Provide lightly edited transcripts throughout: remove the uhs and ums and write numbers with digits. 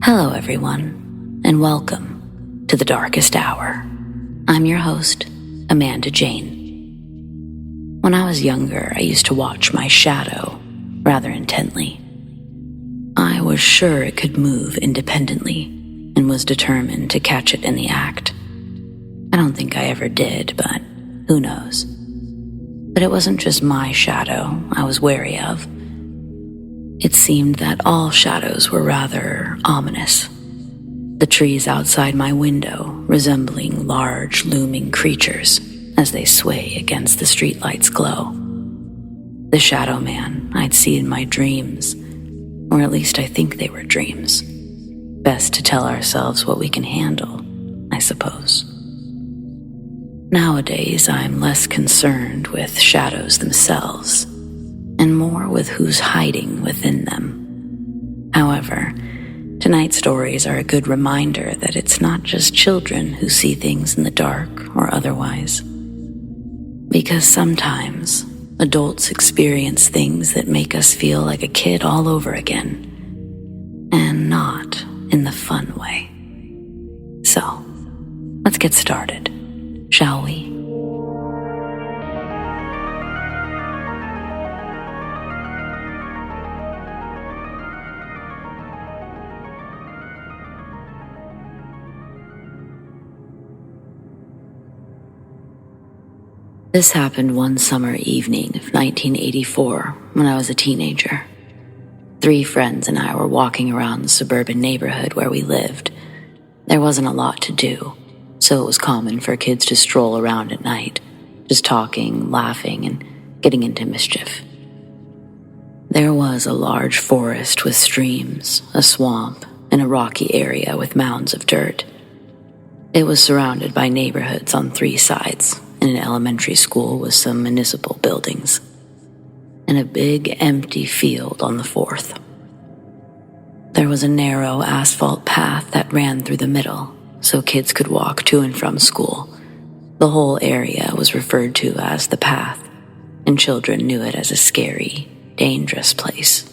Hello everyone, and welcome to the Darkest Hour. I'm your host, Amanda Jane. When I was younger, I used to watch my shadow rather intently. I was sure it could move independently and was determined to catch it in the act. I don't think I ever did, but who knows? But it wasn't just my shadow I was wary of. It seemed that all shadows were rather ominous. The trees outside my window resembling large, looming creatures as they sway against the streetlight's glow. The shadow man I'd see in my dreams, or at least I think they were dreams. Best to tell ourselves what we can handle, I suppose. Nowadays, I'm less concerned with shadows themselves, and more with who's hiding within them. However, tonight's stories are a good reminder that it's not just children who see things in the dark or otherwise. Because sometimes, adults experience things that make us feel like a kid all over again, and not in the fun way. So, let's get started, shall we? This happened one summer evening of 1984 when I was a teenager. 3 friends and I were walking around the suburban neighborhood where we lived. There wasn't a lot to do, so it was common for kids to stroll around at night, just talking, laughing, and getting into mischief. There was a large forest with streams, a swamp, and a rocky area with mounds of dirt. It was surrounded by neighborhoods on 3 sides, and an elementary school with some municipal buildings, and a big empty field on the 4th. There was a narrow asphalt path that ran through the middle, so kids could walk to and from school. The whole area was referred to as the path, and children knew it as a scary, dangerous place.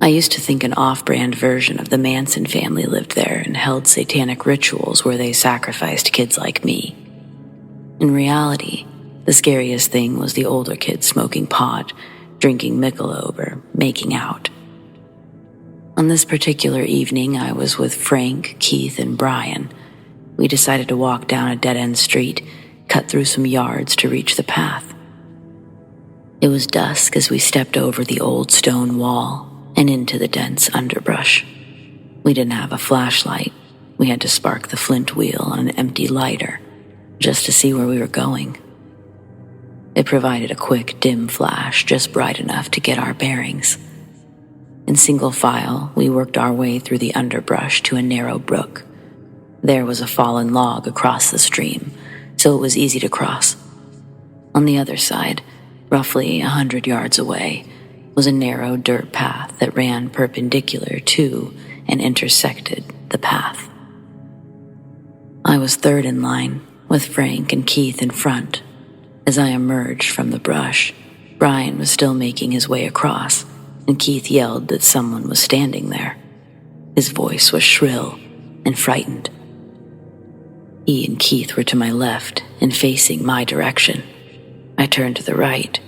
I used to think an off-brand version of the Manson family lived there and held satanic rituals where they sacrificed kids like me. In reality, the scariest thing was the older kids smoking pot, drinking Michelob, or making out. On this particular evening, I was with Frank, Keith, and Brian. We decided to walk down a dead-end street, cut through some yards to reach the path. It was dusk as we stepped over the old stone wall and into the dense underbrush. We didn't have a flashlight. We had to spark the flint wheel on an empty lighter, just to see where we were going. It provided a quick, dim flash, just bright enough to get our bearings. In single file, we worked our way through the underbrush to a narrow brook. There was a fallen log across the stream, so it was easy to cross. On the other side, roughly 100 yards away, was a narrow dirt path that ran perpendicular to and intersected the path. I was third in line, with Frank and Keith in front. As I emerged from the brush, Brian was still making his way across, and Keith yelled that someone was standing there. His voice was shrill and frightened. He and Keith were to my left and facing my direction. I turned to the right,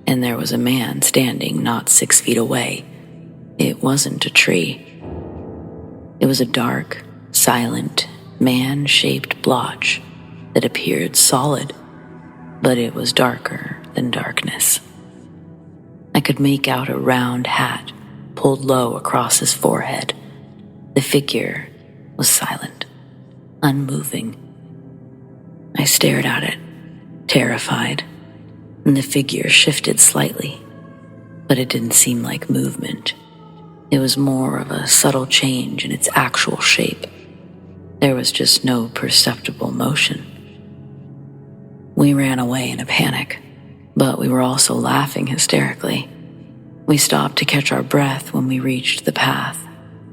and there was a man standing not 6 feet away. It wasn't a tree. It was a dark, silent, man-shaped blotch that appeared solid, but it was darker than darkness. I could make out a round hat pulled low across his forehead. The figure was silent, unmoving. I stared at it, terrified, and the figure shifted slightly, but it didn't seem like movement. It was more of a subtle change in its actual shape. There was just no perceptible motion. We ran away in a panic, but we were also laughing hysterically. We stopped to catch our breath when we reached the path,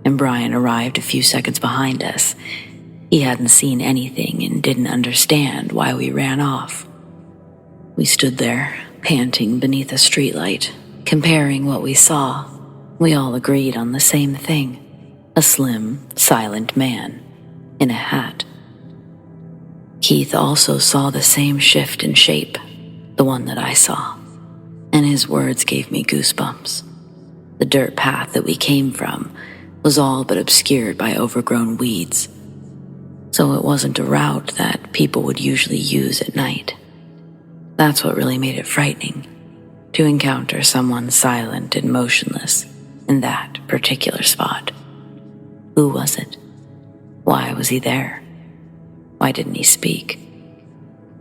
and Brian arrived a few seconds behind us. He hadn't seen anything and didn't understand why we ran off. We stood there, panting beneath a streetlight, comparing what we saw. We all agreed on the same thing: a slim, silent man in a hat. Keith also saw the same shift in shape, the one that I saw, and his words gave me goosebumps. The dirt path that we came from was all but obscured by overgrown weeds, so it wasn't a route that people would usually use at night. That's what really made it frightening, to encounter someone silent and motionless in that particular spot. Who was it? Why was he there? Why didn't he speak?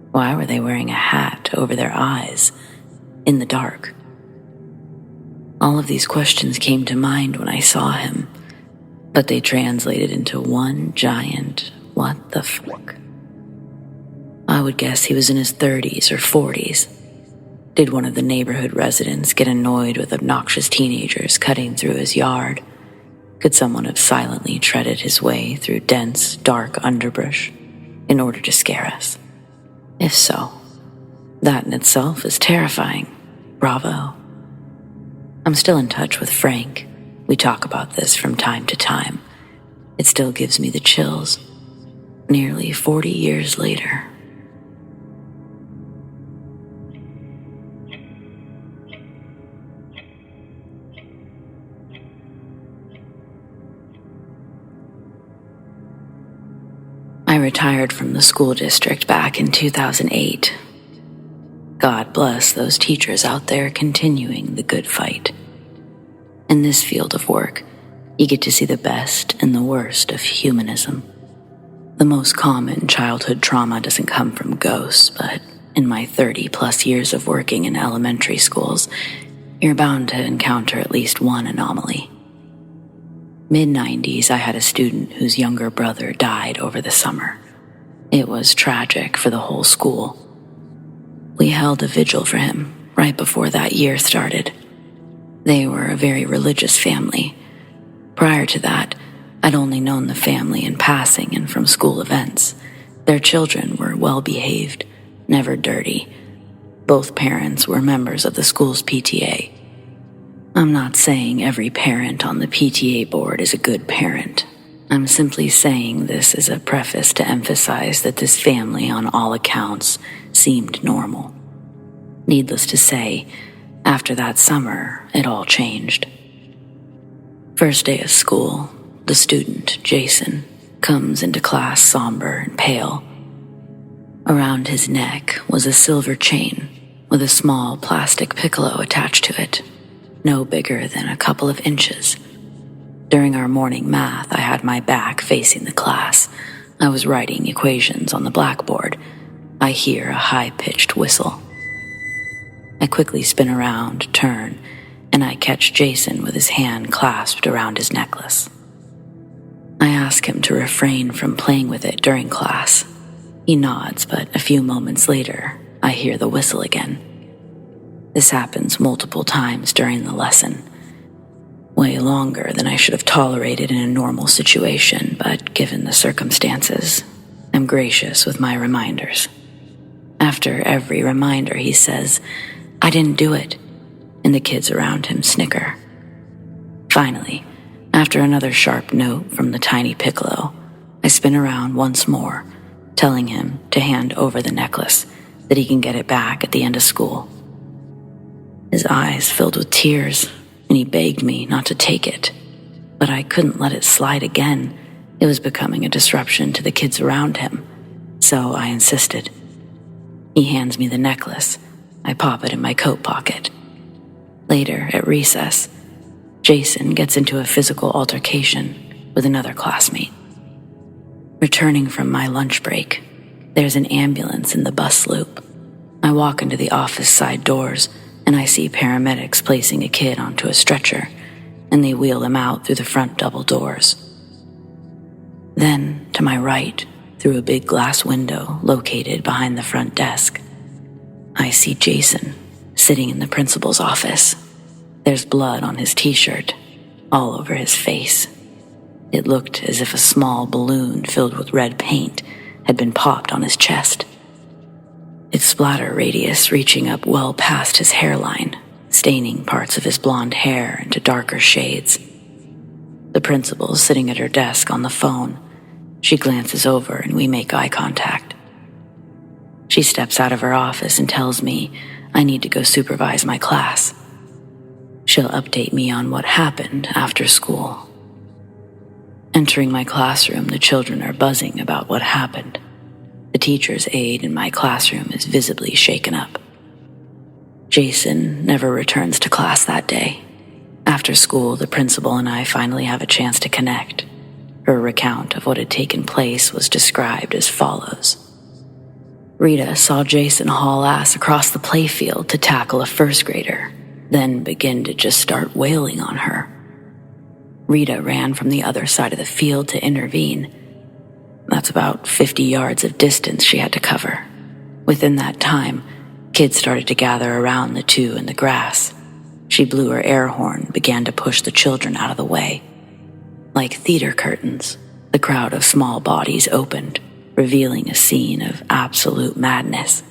Why were they wearing a hat over their eyes in the dark? All of these questions came to mind when I saw him, but they translated into one giant what the fuck. I would guess he was in his 30s or 40s. Did one of the neighborhood residents get annoyed with obnoxious teenagers cutting through his yard? Could someone have silently treaded his way through dense, dark underbrush in order to scare us? If so, that in itself is terrifying. Bravo. I'm still in touch with Frank. We talk about this from time to time. It still gives me the chills. Nearly 40 years later. I retired from the school district back in 2008. God bless those teachers out there continuing the good fight. In this field of work, you get to see the best and the worst of humanism. The most common childhood trauma doesn't come from ghosts, but in my 30-plus years of working in elementary schools, you're bound to encounter at least one anomaly. Mid-90s, I had a student whose younger brother died over the summer. It was tragic for the whole school. We held a vigil for him right before that year started. They were a very religious family. Prior to that, I'd only known the family in passing and from school events. Their children were well-behaved, never dirty. Both parents were members of the school's PTA. I'm not saying every parent on the PTA board is a good parent. I'm simply saying this as a preface to emphasize that this family, on all accounts, seemed normal. Needless to say, after that summer, it all changed. First day of school, the student, Jason, comes into class somber and pale. Around his neck was a silver chain with a small plastic piccolo attached to it, no bigger than a couple of inches. During our morning math, I had my back facing the class. I was writing equations on the blackboard. I hear a high-pitched whistle. I quickly spin around, turn, and I catch Jason with his hand clasped around his necklace. I ask him to refrain from playing with it during class. He nods, but a few moments later, I hear the whistle again. This happens multiple times during the lesson. Way longer than I should have tolerated in a normal situation, but given the circumstances, I'm gracious with my reminders. After every reminder, he says, "I didn't do it," and the kids around him snicker. Finally, after another sharp note from the tiny piccolo, I spin around once more, telling him to hand over the necklace, that he can get it back at the end of school. His eyes filled with tears, and he begged me not to take it, but I couldn't let it slide again. It was becoming a disruption to the kids around him, so I insisted. He hands me the necklace. I pop it in my coat pocket. Later, at recess, Jason gets into a physical altercation with another classmate. Returning from my lunch break, there's an ambulance in the bus loop. I walk into the office side doors, and I see paramedics placing a kid onto a stretcher, and they wheel him out through the front double doors. Then, to my right, through a big glass window located behind the front desk, I see Jason sitting in the principal's office. There's blood on his t-shirt, all over his face. It looked as if a small balloon filled with red paint had been popped on his chest. Its splatter radius reaching up well past his hairline, staining parts of his blonde hair into darker shades. The principal's sitting at her desk on the phone. She glances over and we make eye contact. She steps out of her office and tells me I need to go supervise my class. She'll update me on what happened after school. Entering my classroom, the children are buzzing about what happened. The teacher's aide in my classroom is visibly shaken up. Jason never returns to class that day. After school, the principal and I finally have a chance to connect. Her recount of what had taken place was described as follows. Rita saw Jason haul ass across the playfield to tackle a first grader, then begin to just start wailing on her. Rita ran from the other side of the field to intervene. That's about 50 yards of distance she had to cover. Within that time, kids started to gather around the two in the grass. She blew her air horn, began to push the children out of the way. Like theater curtains, the crowd of small bodies opened, revealing a scene of absolute madness.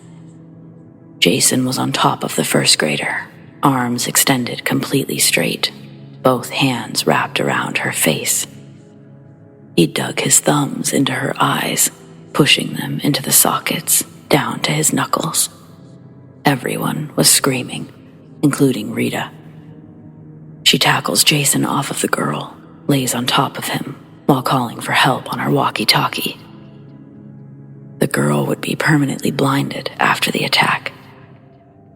Jason was on top of the first grader, arms extended completely straight, both hands wrapped around her face. He dug his thumbs into her eyes, pushing them into the sockets, down to his knuckles. Everyone was screaming, including Rita. She tackles Jason off of the girl, lays on top of him, while calling for help on her walkie-talkie. The girl would be permanently blinded after the attack.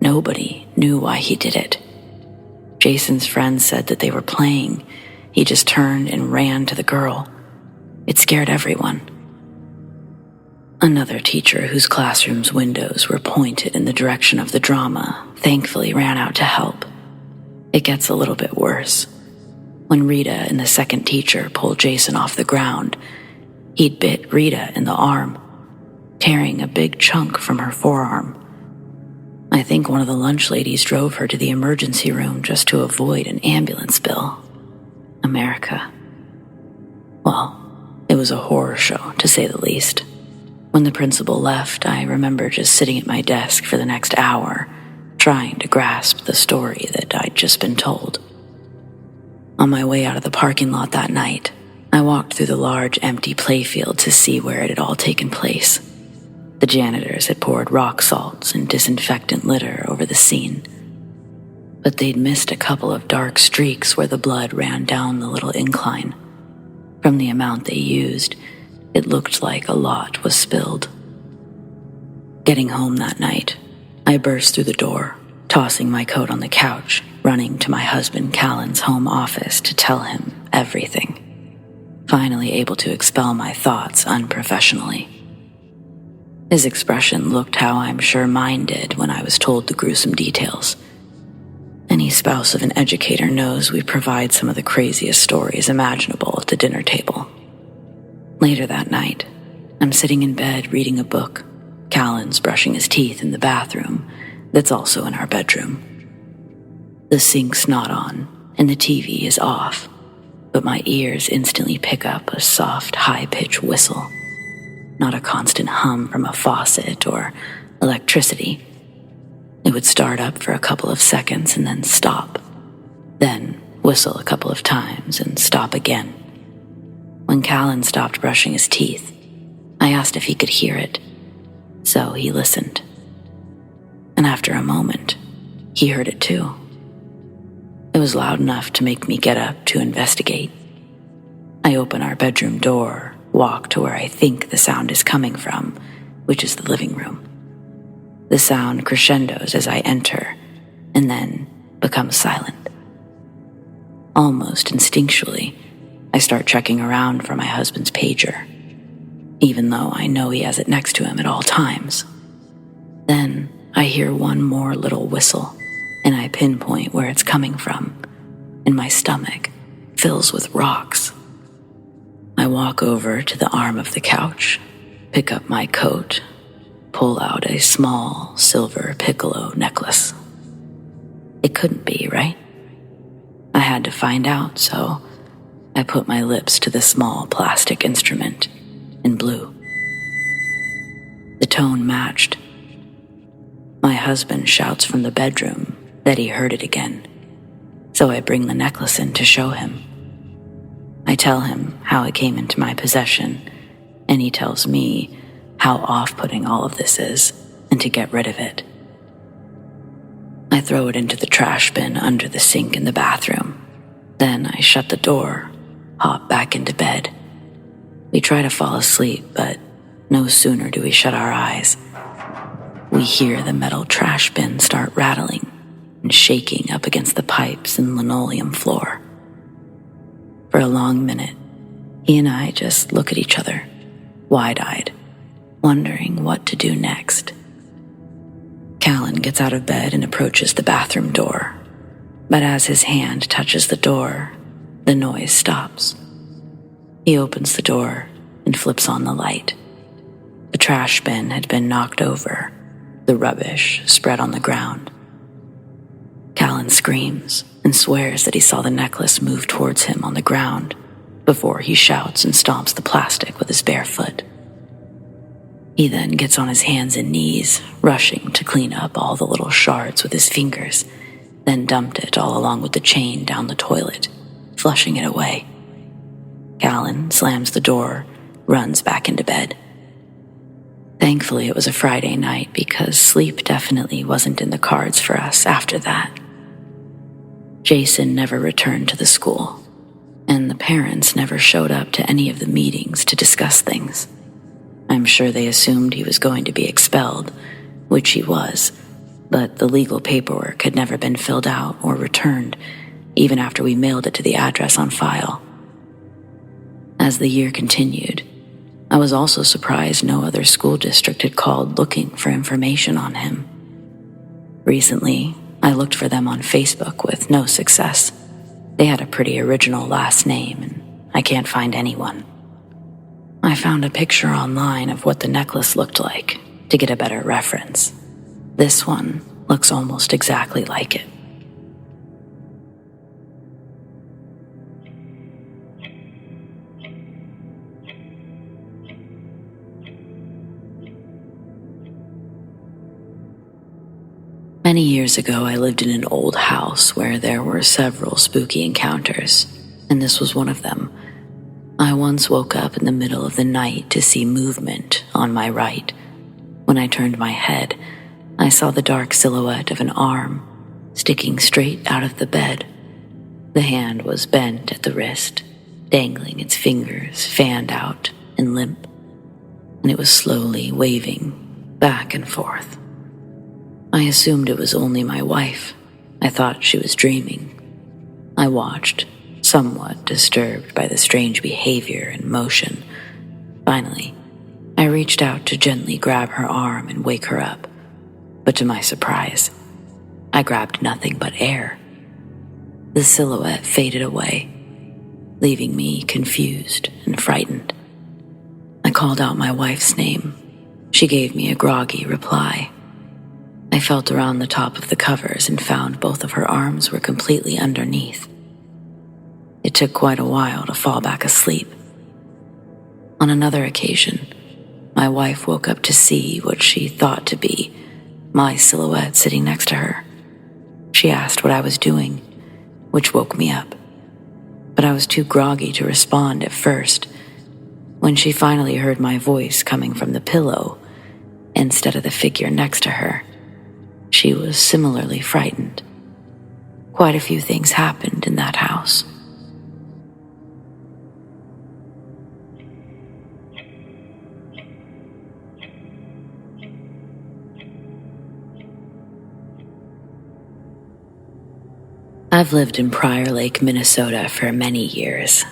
Nobody knew why he did it. Jason's friends said that they were playing. He just turned and ran to the girl. It scared everyone. Another teacher whose classroom's windows were pointed in the direction of the drama thankfully ran out to help. It gets a little bit worse. When Rita and the second teacher pulled Jason off the ground, he'd bit Rita in the arm, tearing a big chunk from her forearm. I think one of the lunch ladies drove her to the emergency room just to avoid an ambulance bill. America. Well, it was a horror show, to say the least. When the principal left, I remember just sitting at my desk for the next hour, trying to grasp the story that I'd just been told. On my way out of the parking lot that night, I walked through the large empty playfield to see where it had all taken place. The janitors had poured rock salts and disinfectant litter over the scene, but they'd missed a couple of dark streaks where the blood ran down the little incline. From the amount they used, it looked like a lot was spilled. Getting home that night, I burst through the door, tossing my coat on the couch, running to my husband Callan's home office to tell him everything. Finally able to expel my thoughts unprofessionally. His expression looked how I'm sure mine did when I was told the gruesome details. Any spouse of an educator knows we provide some of the craziest stories imaginable at the dinner table. Later that night, I'm sitting in bed reading a book. Callan's brushing his teeth in the bathroom that's also in our bedroom. The sink's not on and the TV is off, but my ears instantly pick up a soft, high-pitched whistle. Not a constant hum from a faucet or electricity. It would start up for a couple of seconds and then stop. Then whistle a couple of times and stop again. When Callan stopped brushing his teeth, I asked if he could hear it, so he listened. And after a moment, he heard it too. It was loud enough to make me get up to investigate. I open our bedroom door, walk to where I think the sound is coming from, which is the living room. The sound crescendos as I enter, and then becomes silent. Almost instinctually, I start checking around for my husband's pager, even though I know he has it next to him at all times. Then I hear one more little whistle, and I pinpoint where it's coming from, and my stomach fills with rocks. I walk over to the arm of the couch, pick up my coat, pull out a small silver piccolo necklace. It couldn't be, right? I had to find out, so I put my lips to the small plastic instrument and blew. The tone matched. My husband shouts from the bedroom that he heard it again, so I bring the necklace in to show him. I tell him how it came into my possession, and he tells me how off-putting all of this is and to get rid of it. I throw it into the trash bin under the sink in the bathroom. Then I shut the door, hop back into bed. We try to fall asleep, but no sooner do we shut our eyes, we hear the metal trash bin start rattling and shaking up against the pipes and linoleum floor. For a long minute, he and I just look at each other, wide-eyed, wondering what to do next. Callan gets out of bed and approaches the bathroom door, but as his hand touches the door, the noise stops. He opens the door and flips on the light. The trash bin had been knocked over, the rubbish spread on the ground. Callan screams and swears that he saw the necklace move towards him on the ground before he shouts and stomps the plastic with his bare foot. He then gets on his hands and knees, rushing to clean up all the little shards with his fingers, then dumped it all along with the chain down the toilet, flushing it away. Callan slams the door, runs back into bed. Thankfully, it was a Friday night because sleep definitely wasn't in the cards for us after that. Jason never returned to the school, and the parents never showed up to any of the meetings to discuss things. I'm sure they assumed he was going to be expelled, which he was, but the legal paperwork had never been filled out or returned, even after we mailed it to the address on file. As the year continued, I was also surprised no other school district had called looking for information on him. Recently, I looked for them on Facebook with no success. They had a pretty original last name, and I can't find anyone. I found a picture online of what the necklace looked like to get a better reference. This one looks almost exactly like it. Many years ago, I lived in an old house where there were several spooky encounters, and this was one of them. I once woke up in the middle of the night to see movement on my right. When I turned my head, I saw the dark silhouette of an arm sticking straight out of the bed. The hand was bent at the wrist, dangling its fingers fanned out and limp, and it was slowly waving back and forth. I assumed it was only my wife. I thought she was dreaming. I watched, somewhat disturbed by the strange behavior and motion. Finally, I reached out to gently grab her arm and wake her up, but to my surprise, I grabbed nothing but air. The silhouette faded away, leaving me confused and frightened. I called out my wife's name. She gave me a groggy reply. I felt around the top of the covers and found both of her arms were completely underneath. It took quite a while to fall back asleep. On another occasion, my wife woke up to see what she thought to be my silhouette sitting next to her. She asked what I was doing, which woke me up, but I was too groggy to respond at first. When she finally heard my voice coming from the pillow instead of the figure next to her, she was similarly frightened. Quite a few things happened in that house. I've lived in Prior Lake, Minnesota for many years.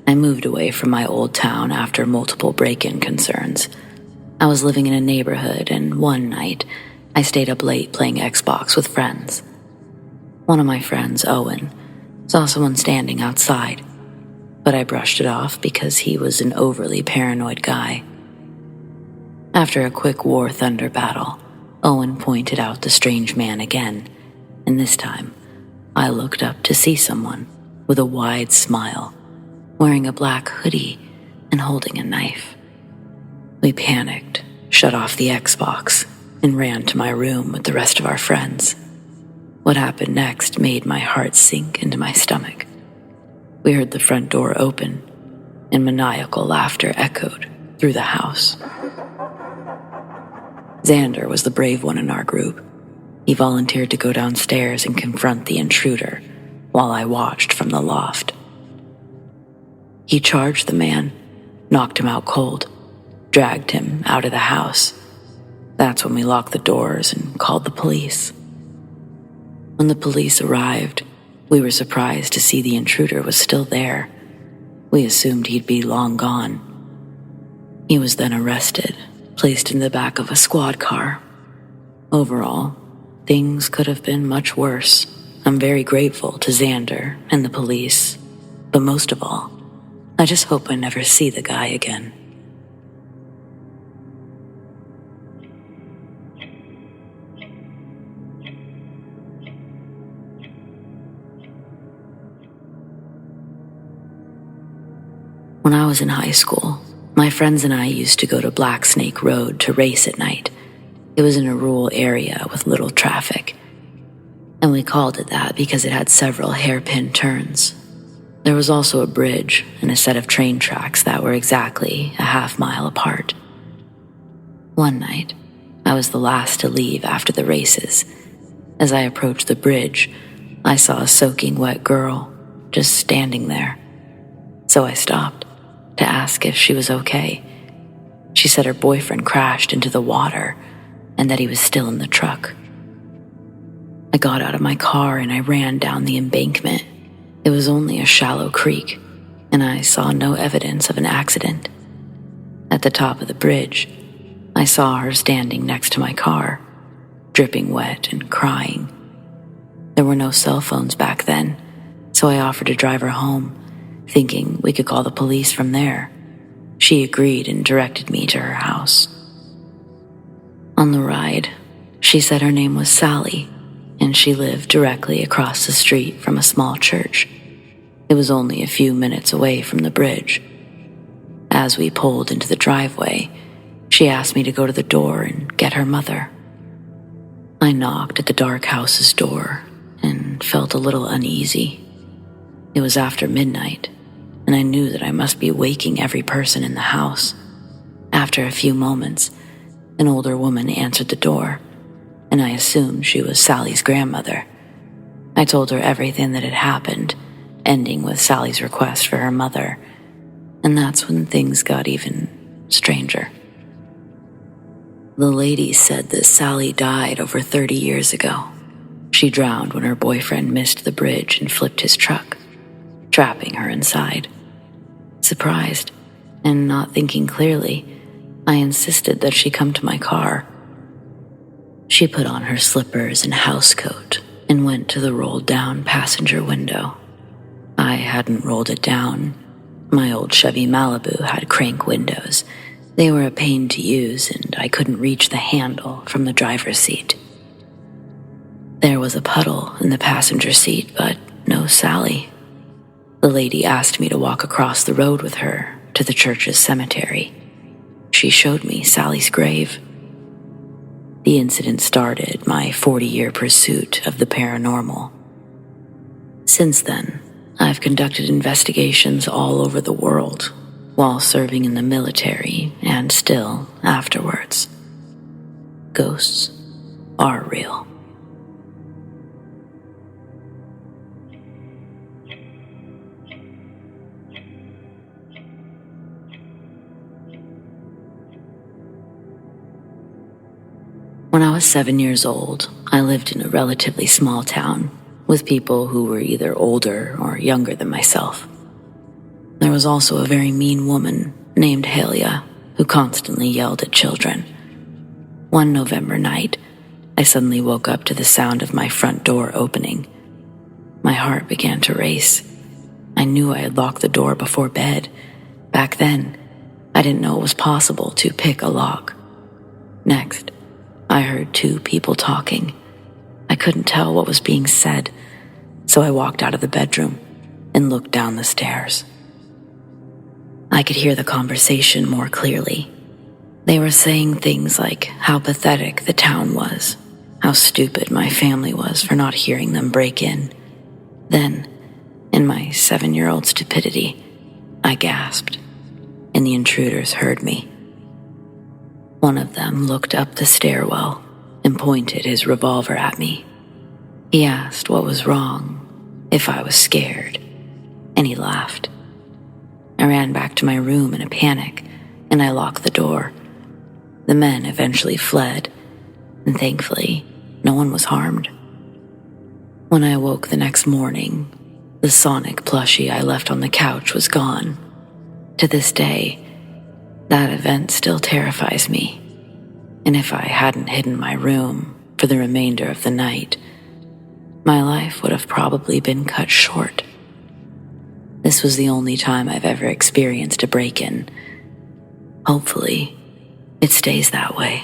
I moved away from my old town after multiple break-in concerns. I was living in a neighborhood, and one night, I stayed up late playing Xbox with friends. One of my friends, Owen, saw someone standing outside, but I brushed it off because he was an overly paranoid guy. After a quick War Thunder battle, Owen pointed out the strange man again, and this time, I looked up to see someone with a wide smile, wearing a black hoodie and holding a knife. We panicked, shut off the Xbox, and ran to my room with the rest of our friends. What happened next made my heart sink into my stomach. We heard the front door open, and maniacal laughter echoed through the house. Xander was the brave one in our group. He volunteered to go downstairs and confront the intruder while I watched from the loft. He charged the man, knocked him out cold, dragged him out of the house. That's when we locked the doors and called the police. When the police arrived, we were surprised to see the intruder was still there. We assumed he'd be long gone. He was then arrested, placed in the back of a squad car. Overall, things could have been much worse. I'm very grateful to Xander and the police, but most of all, I just hope I never see the guy again. When I was in high school, my friends and I used to go to Black Snake Road to race at night. It was in a rural area with little traffic, and we called it that because it had several hairpin turns. There was also a bridge and a set of train tracks that were exactly a half-mile apart. One night, I was the last to leave after the races. As I approached the bridge, I saw a soaking wet girl just standing there. So I stopped to ask if she was okay. She said her boyfriend crashed into the water and that he was still in the truck. I got out of my car and I ran down the embankment. It was only a shallow creek, and I saw no evidence of an accident. At the top of the bridge, I saw her standing next to my car, dripping wet and crying. There were no cell phones back then, so I offered to drive her home, thinking we could call the police from there. She agreed and directed me to her house. On the ride, she said her name was Sally, and she lived directly across the street from a small church. It was only a few minutes away from the bridge. As we pulled into the driveway, she asked me to go to the door and get her mother. I knocked at the dark house's door and felt a little uneasy. It was after midnight, and I knew that I must be waking every person in the house. After a few moments, an older woman answered the door, and I assumed she was Sally's grandmother. I told her everything that had happened, ending with Sally's request for her mother, and that's when things got even stranger. The lady said that Sally died over 30 years ago. She drowned when her boyfriend missed the bridge and flipped his truck, trapping her inside. Surprised and not thinking clearly, I insisted that she come to my car. She put on her slippers and housecoat and went to the rolled-down passenger window. I hadn't rolled it down. My old Chevy Malibu had crank windows. They were a pain to use, and I couldn't reach the handle from the driver's seat. There was a puddle in the passenger seat, but no Sally. The lady asked me to walk across the road with her to the church's cemetery. She showed me Sally's grave. The incident started my 40-year pursuit of the paranormal. Since then, I've conducted investigations all over the world while serving in the military and still afterwards. Ghosts are real. When I was 7 years old, I lived in a relatively small town with people who were either older or younger than myself. There was also a very mean woman named Halia who constantly yelled at children. One November night, I suddenly woke up to the sound of my front door opening. My heart began to race. I knew I had locked the door before bed. Back then, I didn't know it was possible to pick a lock. Next, I heard two people talking. I couldn't tell what was being said, so I walked out of the bedroom and looked down the stairs. I could hear the conversation more clearly. They were saying things like how pathetic the town was, how stupid my family was for not hearing them break in. Then, in my 7-year-old stupidity, I gasped, and the intruders heard me. One of them looked up the stairwell and pointed his revolver at me. He asked what was wrong, if I was scared, and he laughed. I ran back to my room in a panic, and I locked the door. The men eventually fled, and thankfully, no one was harmed. When I awoke the next morning, the Sonic plushie I left on the couch was gone. To this day, that event still terrifies me, and if I hadn't hidden my room for the remainder of the night, my life would have probably been cut short. This was the only time I've ever experienced a break-in. Hopefully, it stays that way.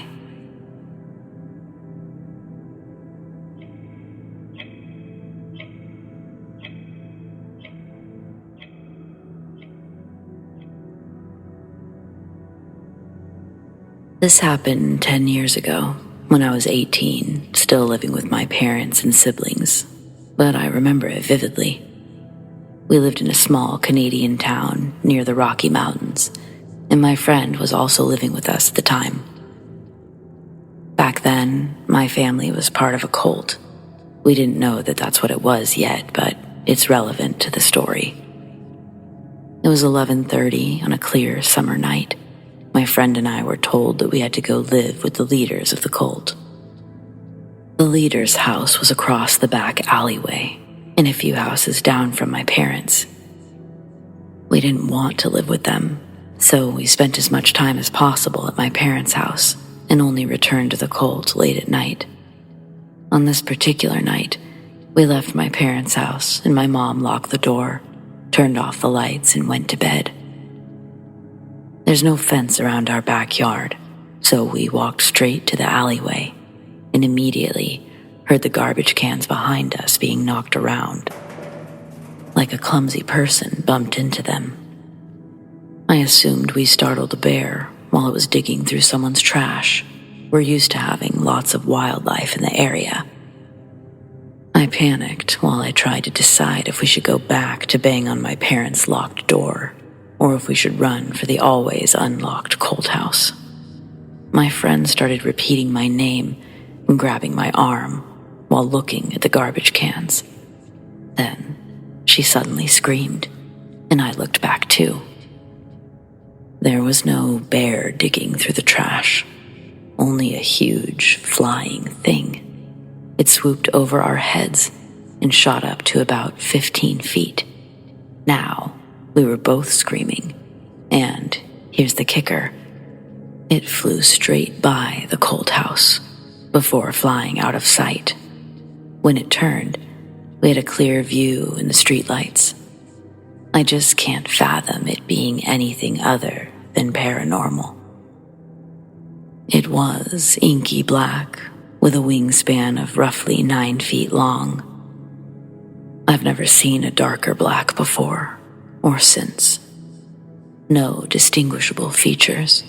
This happened 10 years ago, when I was 18, still living with my parents and siblings, but I remember it vividly. We lived in a small Canadian town near the Rocky Mountains, and my friend was also living with us at the time. Back then, my family was part of a cult. We didn't know that that's what it was yet, but it's relevant to the story. It was 11:30 on a clear summer night. My friend and I were told that we had to go live with the leaders of the cult. The leader's house was across the back alleyway, and a few houses down from my parents. We didn't want to live with them, so we spent as much time as possible at my parents' house and only returned to the cult late at night. On this particular night, we left my parents' house and my mom locked the door, turned off the lights, and went to bed. There's no fence around our backyard, so we walked straight to the alleyway and immediately heard the garbage cans behind us being knocked around. Like a clumsy person bumped into them. I assumed we startled a bear while it was digging through someone's trash. We're used to having lots of wildlife in the area. I panicked while I tried to decide if we should go back to bang on my parents' locked door, or if we should run for the always unlocked cult house. My friend started repeating my name and grabbing my arm while looking at the garbage cans. Then she suddenly screamed, and I looked back too. There was no bear digging through the trash, only a huge flying thing. It swooped over our heads and shot up to about 15 feet. Now, we were both screaming, and here's the kicker. It flew straight by the cult house before flying out of sight. When it turned, we had a clear view in the streetlights. I just can't fathom it being anything other than paranormal. It was inky black with a wingspan of roughly 9 feet long. I've never seen a darker black before or since. No distinguishable features,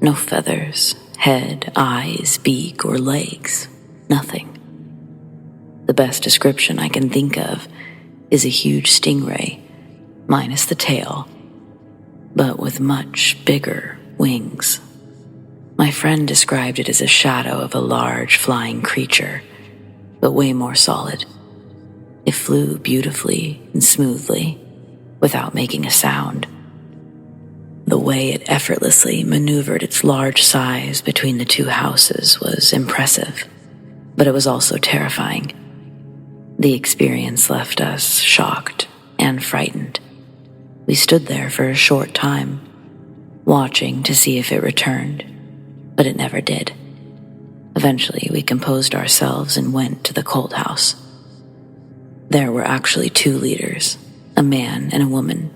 no feathers, head, eyes, beak, or legs, nothing. The best description I can think of is a huge stingray, minus the tail, but with much bigger wings. My friend described it as a shadow of a large flying creature, but way more solid. It flew beautifully and smoothly, without making a sound. The way it effortlessly maneuvered its large size between the two houses was impressive, but it was also terrifying. The experience left us shocked and frightened. We stood there for a short time, watching to see if it returned, but it never did. Eventually, we composed ourselves and went to the cult house. There were actually 2 leaders, a man and a woman.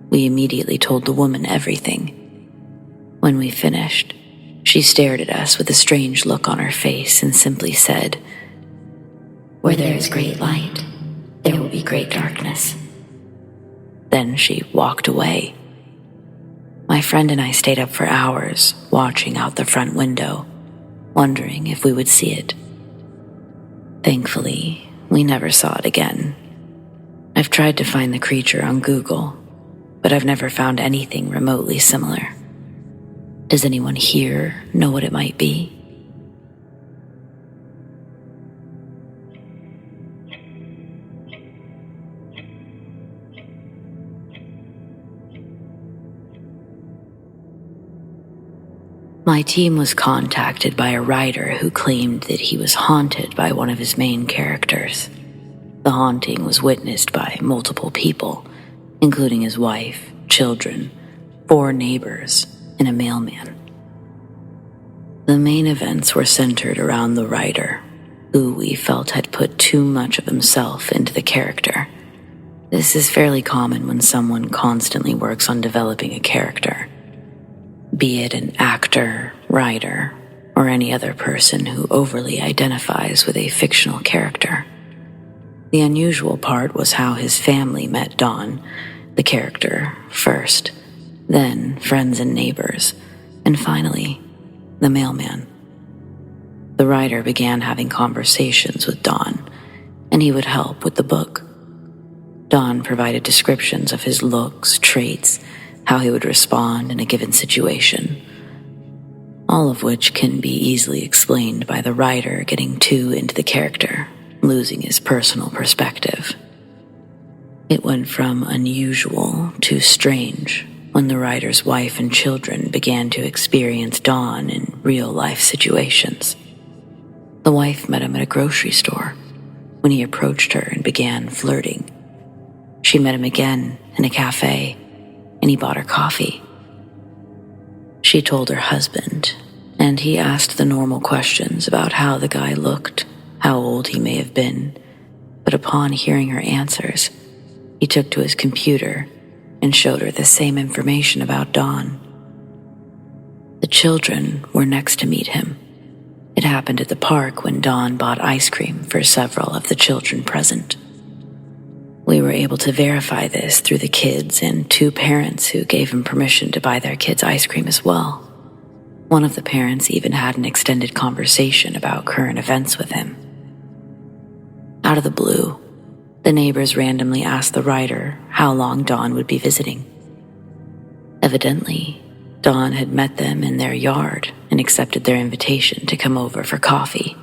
We immediately told the woman everything. When we finished, she stared at us with a strange look on her face and simply said, "Where there is great light, there will be great darkness." Then she walked away. My friend and I stayed up for hours, watching out the front window, wondering if we would see it. Thankfully, we never saw it again. I've tried to find the creature on Google, but I've never found anything remotely similar. Does anyone here know what it might be? My team was contacted by a writer who claimed that he was haunted by one of his main characters. The haunting was witnessed by multiple people, including his wife, children, 4 neighbors, and a mailman. The main events were centered around the writer, who we felt had put too much of himself into the character. This is fairly common when someone constantly works on developing a character, be it an actor, writer, or any other person who overly identifies with a fictional character. The unusual part was how his family met Don, the character, first, then friends and neighbors, and finally, the mailman. The writer began having conversations with Don, and he would help with the book. Don provided descriptions of his looks, traits, how he would respond in a given situation, all of which can be easily explained by the writer getting too into the character, losing his personal perspective. It went from unusual to strange when the writer's wife and children began to experience Don in real-life situations. The wife met him at a grocery store when he approached her and began flirting. She met him again in a cafe, and he bought her coffee. She told her husband, and he asked the normal questions about how the guy looked, how old he may have been, but upon hearing her answers, he took to his computer and showed her the same information about Don. The children were next to meet him. It happened at the park when Don bought ice cream for several of the children present. We were able to verify this through the kids and 2 parents who gave him permission to buy their kids ice cream as well. One of the parents even had an extended conversation about current events with him. Out of the blue, the neighbors randomly asked the writer how long Don would be visiting. Evidently, Don had met them in their yard and accepted their invitation to come over for coffee.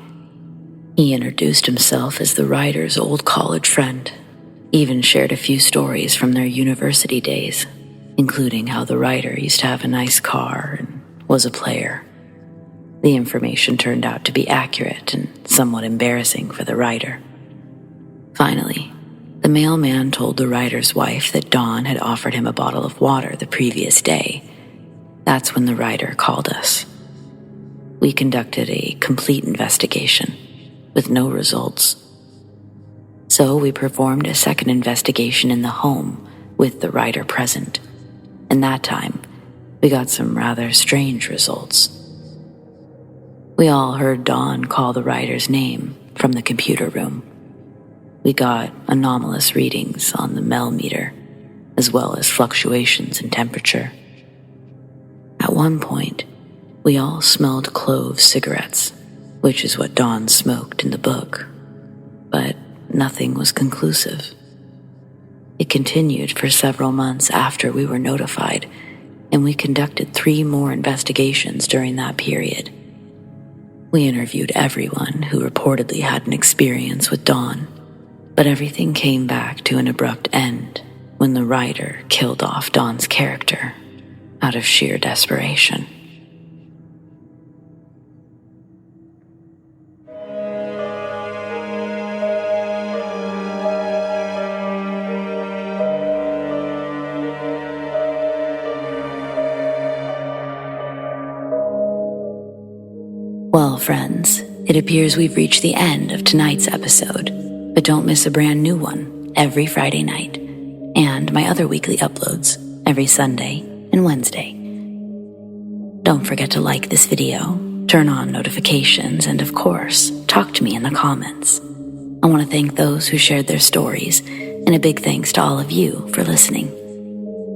He introduced himself as the writer's old college friend, even shared a few stories from their university days, including how the writer used to have a nice car and was a player. The information turned out to be accurate and somewhat embarrassing for the writer. Finally, the mailman told the writer's wife that Don had offered him a bottle of water the previous day. That's when the writer called us. We conducted a complete investigation, with no results. So we performed a second investigation in the home with the writer present, and that time we got some rather strange results. We all heard Don call the writer's name from the computer room. We got anomalous readings on the Mel meter, as well as fluctuations in temperature. At one point, we all smelled clove cigarettes, which is what Don smoked in the book, but nothing was conclusive. It continued for several months after we were notified, and we conducted 3 more investigations during that period. We interviewed everyone who reportedly had an experience with Don, but everything came back to an abrupt end when the writer killed off Don's character out of sheer desperation. Well, friends, it appears we've reached the end of tonight's episode, but don't miss a brand new one every Friday night, and my other weekly uploads every Sunday and Wednesday. Don't forget to like this video, turn on notifications, and of course, talk to me in the comments. I want to thank those who shared their stories, and a big thanks to all of you for listening.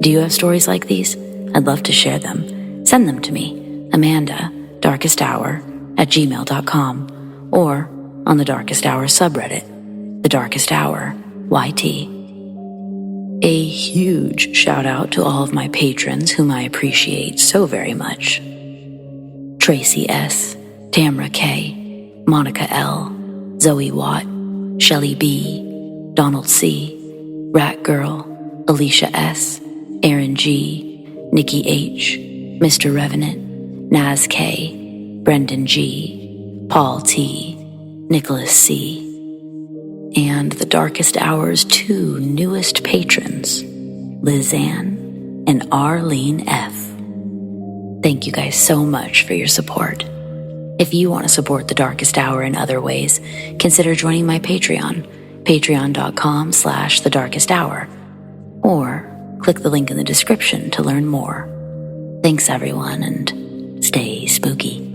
Do you have stories like these? I'd love to share them. Send them to me, amandadarkesthour@gmail.com, or on the Darkest Hour subreddit, the Darkest Hour YT. A huge shout out to all of my patrons whom I appreciate so very much. TRACY S, TAMARA K, Monica L, ZOEWATT, Shelly B, Donald C, Rat Girl, ALISHA S, ERIN G, NIKKI H, Mr. Revenant, Naz K, Brendan G, Paul T, Nicholas C, and the Darkest Hour's 2 newest patrons, Lizanne and Arlene F. Thank you guys so much for your support. If you want to support the Darkest Hour in other ways, consider joining my Patreon, patreon.com/thedarkesthour, or click the link in the description to learn more. Thanks everyone, and stay spooky.